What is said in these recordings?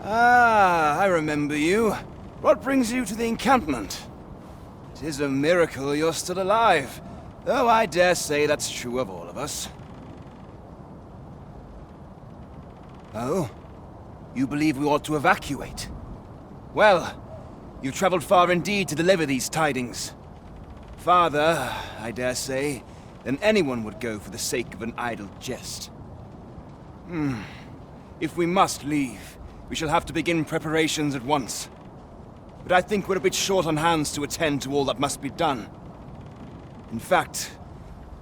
Ah, I remember you. What brings you to the encampment? It is a miracle you're still alive, though I dare say that's true of all of us. Oh? You believe we ought to evacuate? Well, you've traveled far indeed to deliver these tidings. Farther, I dare say, than anyone would go for the sake of an idle jest. If we must leave, we shall have to begin preparations at once. But I think we're a bit short on hands to attend to all that must be done. In fact,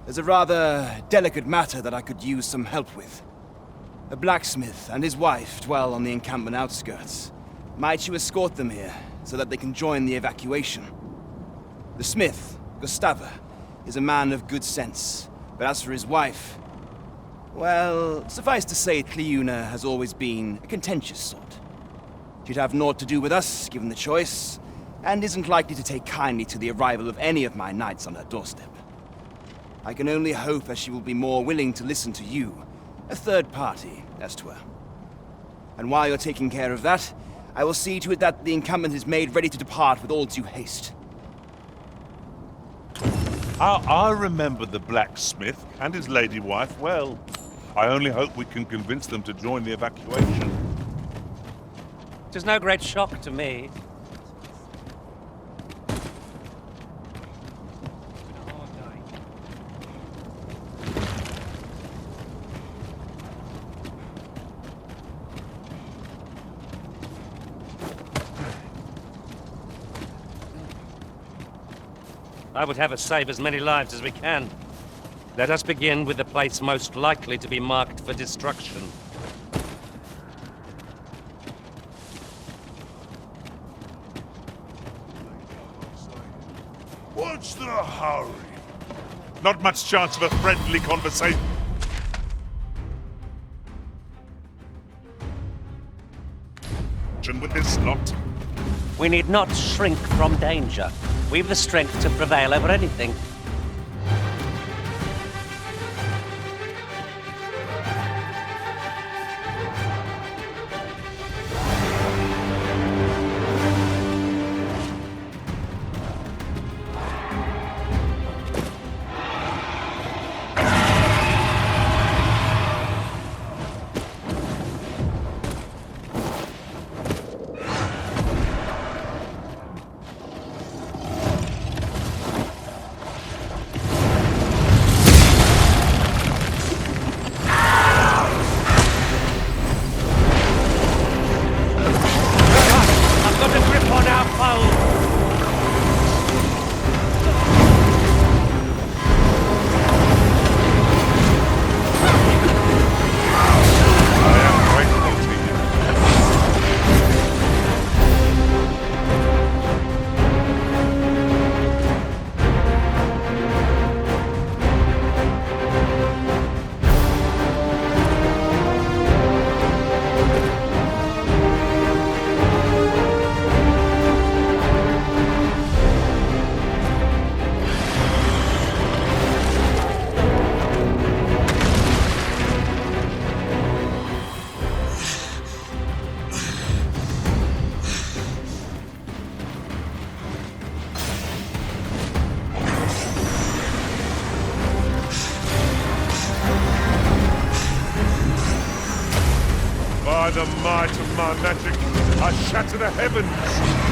there's a rather delicate matter that I could use some help with. A blacksmith and his wife dwell on the encampment outskirts. Might you escort them here, so that they can join the evacuation? The smith, Gautstafr, is a man of good sense, but as for his wife... well, suffice to say, Cliodhna has always been a contentious sort. She'd have naught to do with us, given the choice, and isn't likely to take kindly to the arrival of any of my knights on her doorstep. I can only hope that she will be more willing to listen to you, a third party, as 'twere. And while you're taking care of that, I will see to it that the encampment is made ready to depart with all due haste. I remember the blacksmith and his lady wife well. I only hope we can convince them to join the evacuation. It is no great shock to me. I would have us save as many lives as we can. Let us begin with the place most likely to be marked for destruction. What's the hurry? Not much chance of a friendly conversation. With this lot. We need not shrink from danger. We've the strength to prevail over anything. By the might of my magic, I shatter the heavens!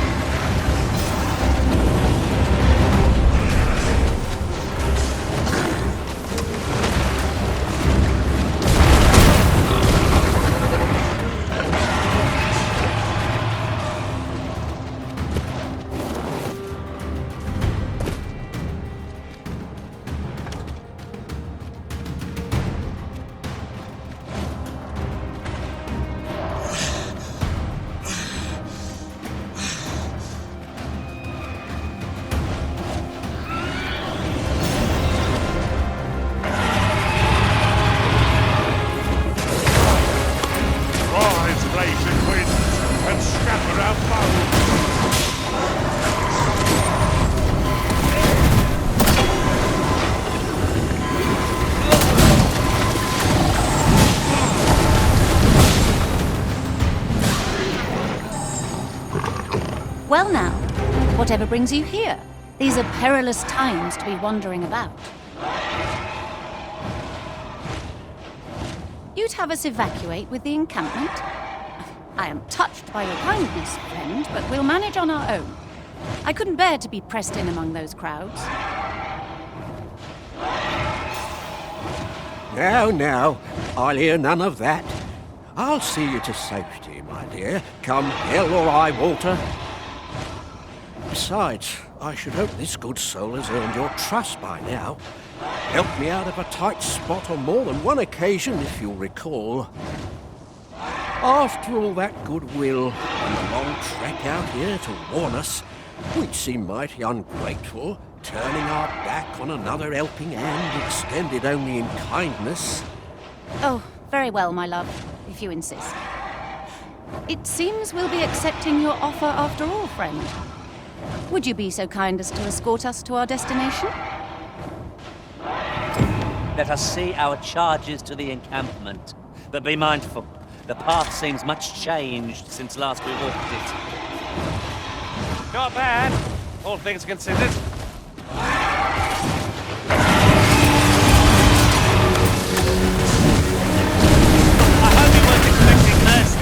Well now, whatever brings you here? These are perilous times to be wandering about. You'd have us evacuate with the encampment? I am touched by your kindness, friend, but we'll manage on our own. I couldn't bear to be pressed in among those crowds. Now, I'll hear none of that. I'll see you to safety, my dear, come hell or high water. Besides, I should hope this good soul has earned your trust by now. Helped me out of a tight spot on more than one occasion, if you'll recall. After all that goodwill and the long trek out here to warn us, we'd seem mighty ungrateful, turning our back on another helping hand extended only in kindness. Oh, very well, my love, if you insist. It seems we'll be accepting your offer after all, friend. Would you be so kind as to escort us to our destination? Let us see our charges to the encampment. But be mindful, the path seems much changed since last we walked it. Not bad, all things considered. I hope you weren't expecting mercy.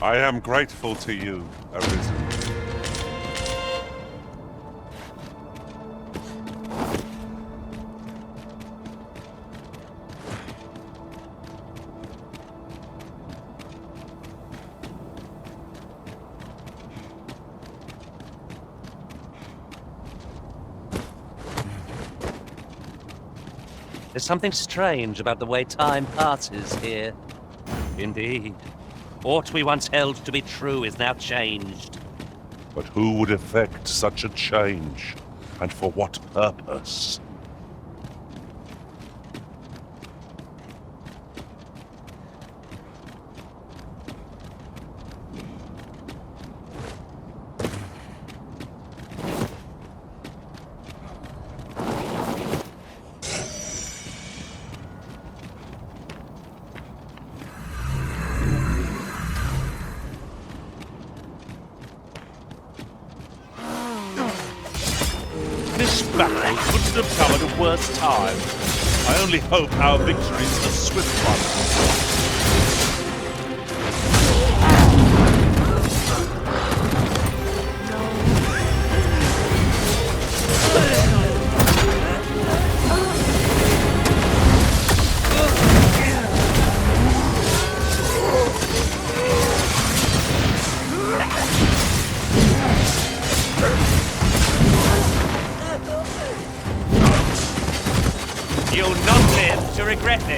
I am grateful to you, Arisen. There's something strange about the way time passes here. Indeed. Aught we once held to be true is now changed. But who would effect such a change? And for what purpose? This battle couldn't have come at a worse time. I only hope our victory is a swift one.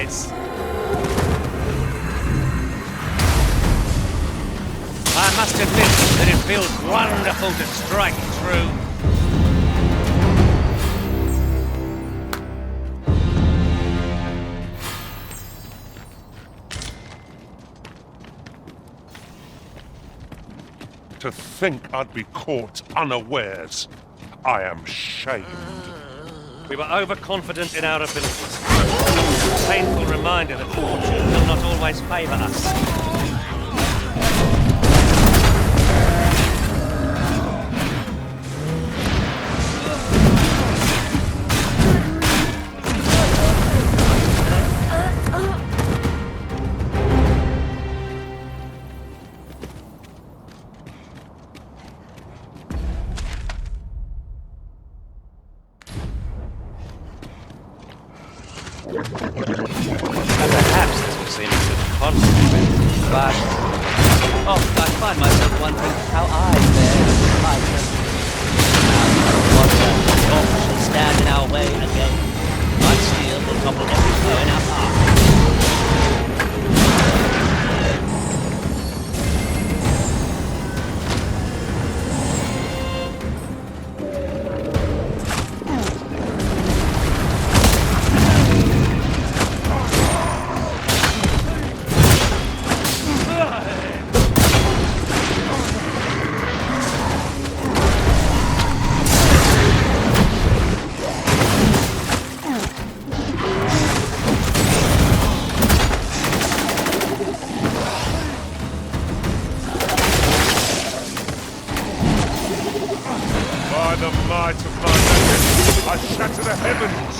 place. I must admit that it feels wonderful to strike true. To think I'd be caught unawares. I am shamed. We were overconfident in our abilities. A painful reminder that fortune will not always favour us. Perhaps this will seem to concentrate, but Often I find myself wondering how I fare in the fight. Now, what shall stand in our way again? My steel will topple every foe in our path. By the might of my legend, I shatter the heavens!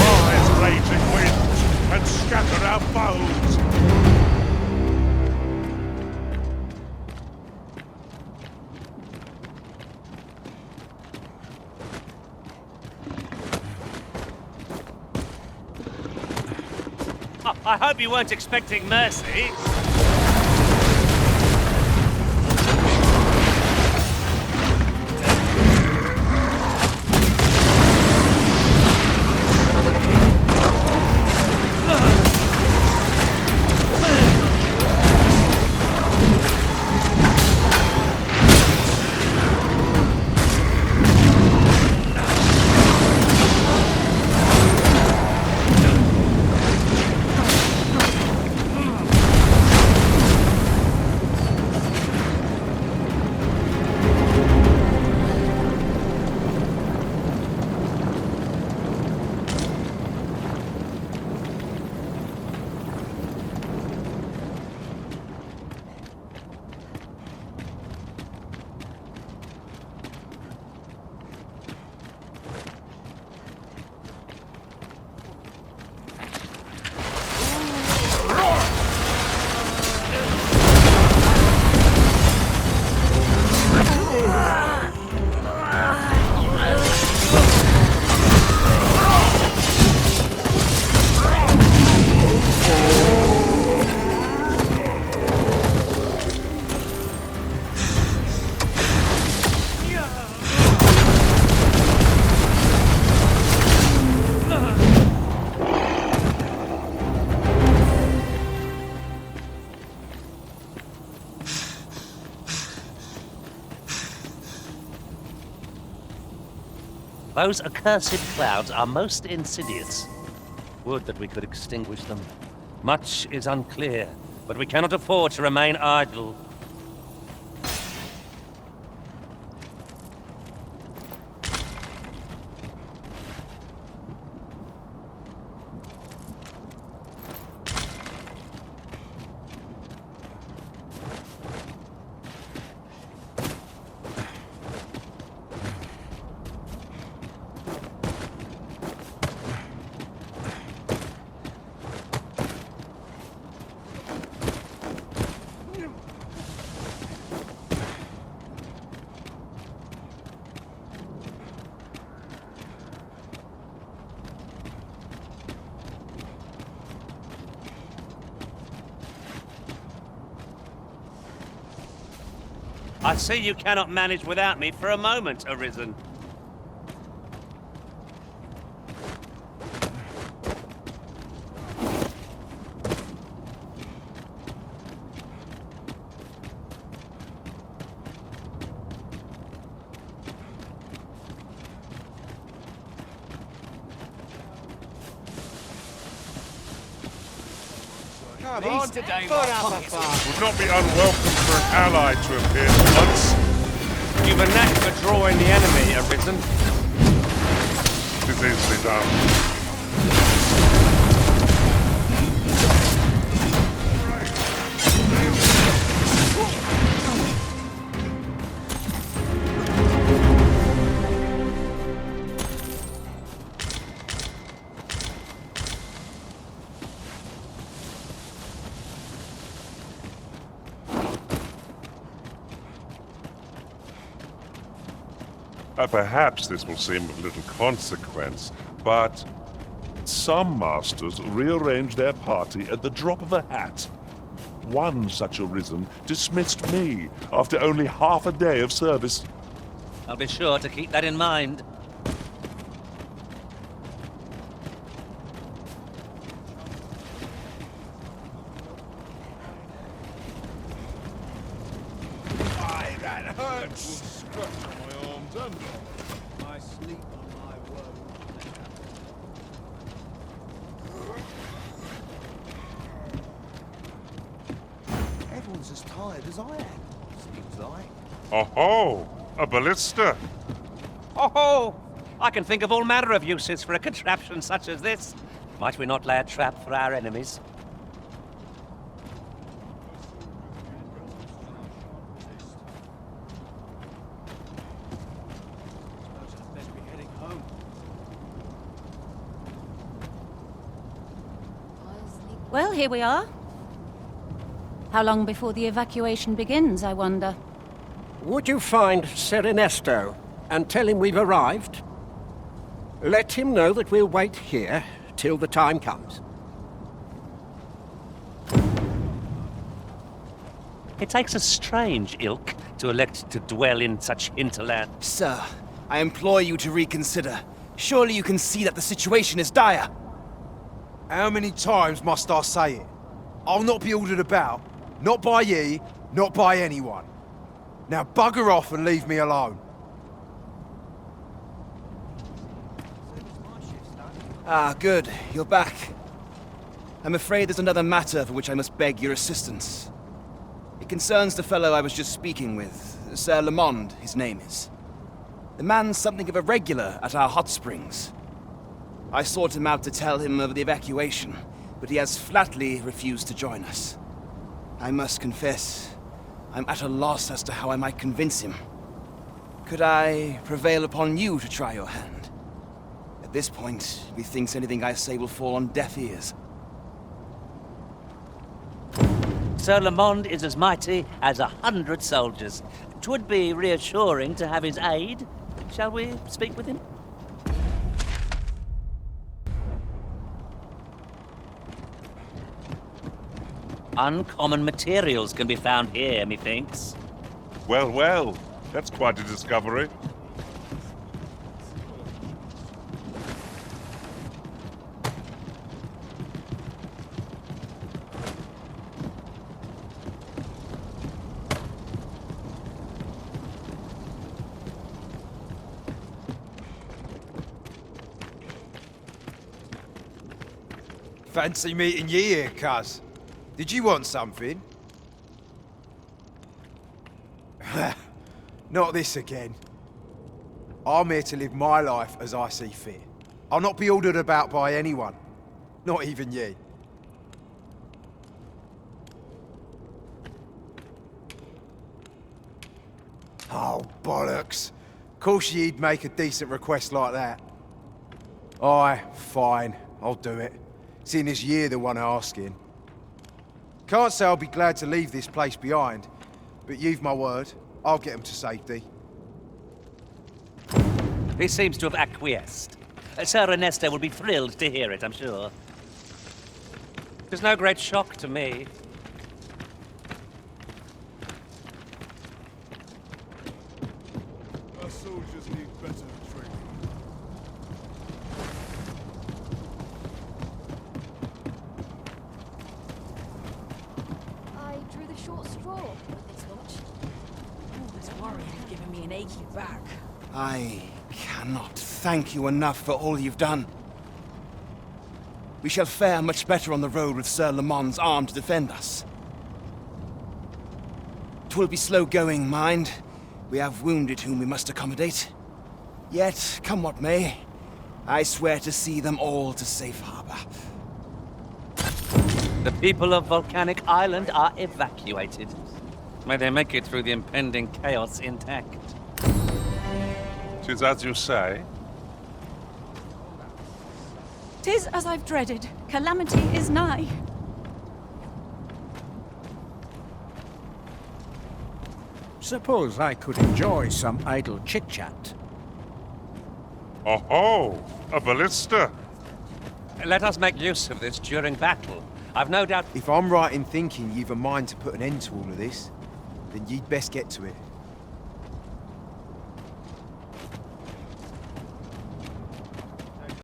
Rise, raging winds, and scatter our foes! I hope you weren't expecting mercy. Those accursed clouds are most insidious. Would that we could extinguish them. Much is unclear, but we cannot afford to remain idle. I see you cannot manage without me for a moment, Arisen. Would not be unwelcome for an ally to appear once. You've a knack for drawing the enemy, Arisen. It is easily done. Perhaps this will seem of little consequence, but some masters rearrange their party at the drop of a hat. One such Arisen dismissed me after only half a day of service. I'll be sure to keep that in mind. Aye, that hurts! I sleep on my word. Everyone's as tired as I am, seems like. Oh-ho! A ballista! Oh, I can think of all manner of uses for a contraption such as this. Might we not lay a trap for our enemies? Well, here we are. How long before the evacuation begins, I wonder? Would you find Sir Ernesto and tell him we've arrived? Let him know that we'll wait here till the time comes. It takes a strange ilk to elect to dwell in such hinterland. Sir, I implore you to reconsider. Surely you can see that the situation is dire. How many times must I say it? I'll not be ordered about. Not by ye, not by anyone. Now bugger off and leave me alone. Ah, good. You're back. I'm afraid there's another matter for which I must beg your assistance. It concerns the fellow I was just speaking with. Sir Lamond, his name is. The man's something of a regular at our hot springs. I sought him out to tell him of the evacuation, but he has flatly refused to join us. I must confess, I'm at a loss as to how I might convince him. Could I prevail upon you to try your hand? At this point, methinks anything I say will fall on deaf ears. Sir Lamond is as mighty as 100 soldiers. 'Twould be reassuring to have his aid. Shall we speak with him? Uncommon materials can be found here, methinks. Well, well, that's quite a discovery. Fancy meeting ye here, cuz. Did you want something? Not this again. I'm here to live my life as I see fit. I'll not be ordered about by anyone. Not even ye. Oh, bollocks. Course ye'd make a decent request like that. Aye, fine. I'll do it. Seeing as ye're the one asking. Can't say I'll be glad to leave this place behind, but you've my word. I'll get them to safety. He seems to have acquiesced. Sir Ernesto will be thrilled to hear it, I'm sure. It's no great shock to me. short straw with this watch. All this worrying giving me an achy back. I cannot thank you enough for all you've done. We shall fare much better on the road with Sir Lamond's arm to defend us. 'Twill be slow going, mind. We have wounded whom we must accommodate. Yet, come what may, I swear to see them all to safe harbor. The people of Volcanic Island are evacuated. May they make it through the impending chaos intact. 'Tis as you say. 'Tis as I've dreaded. Calamity is nigh. Suppose I could enjoy some idle chit-chat. Oh-ho! A ballista! Let us make use of this during battle. I've no doubt... If I'm right in thinking you've a mind to put an end to all of this, then you'd best get to it.